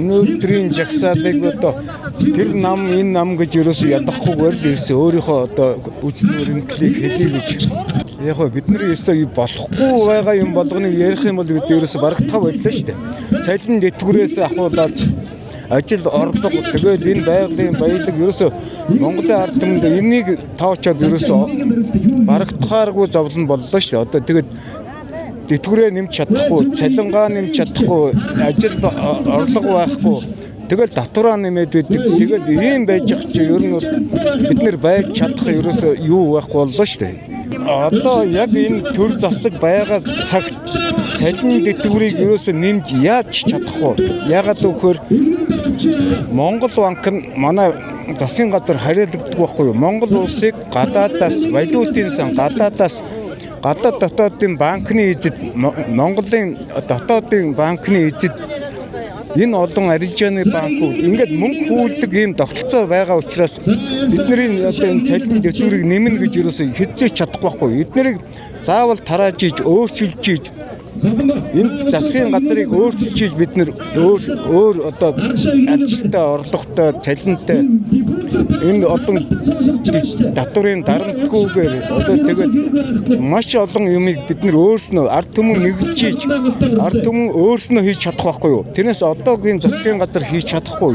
өнөөдрийн жагсаалыг одоо тэр нам энэ нам гэж ерөөсөө ядахгүйгээр л ерөөсөө өөрийнхөө одоо үзнээр нэмтлийг хэлье гэж. Яг нь бид нар ерөөсөө болохгүй байгаа юм болгоныг ярих юм бол бид ерөөсөө барагдах байлаа шүү дээ. Цалин дэтгэврээс ахуулаад ажил орлого тэгэл энэ байгалийн баялаг ерөөсөө Монголын ард түмэнд энийг тоочоод ерөөсөө барагдахааргүй зовлон боллоо шүү дээ. Одоо тэгээд дэтгэврээ нэмж чадахгүй, цалингаа нэмж чадахгүй, ажил орлого байхгүй. Тэгэл татвараа нэмээд байдаг. Тэгэл ийм байж ах чи ер нь бол бид нэр байж чадах ерөөсөө юу байхгүй боллоо шүү дээ. Одоо яг энэ төр засаг байгаа цагт цалин дэтгэврийг ерөөсөө нэмж яаж чадахгүй. Ягаад гэвэл Монгол банк нь манай засгийн газар хариалагддаг байхгүй юу? Монгол улсыг гадаадаас валютын сан гадаад дотоодын банкны эзэд Монголын дотоодын банкны эзэд энэ олон арилжааны банкуд ингээд мөнгө хүүлдэг ийм тогтолцоо байгаа учраас бидний одоо энэ цалин дэтгэврийг нэмнэ гэж юусоо хэзээ чадахгүй байхгүй. Эднэрийг заавал тарааж иж өөрчилж иж энэ засгийн газрыг өөрчилж иж бид нэр өөр одоо ажилттай орлоготой цалинтай энэ олон татврын дарамтгүйгээр одоо тэгээд маш олон юмыг бид нэр өөрснөө ард түмэн нэгжиж ард түмэн өөрснөө хийж чадах байхгүй юу? Тэрнээс одоогийн засгийн газар хийж чадахгүй.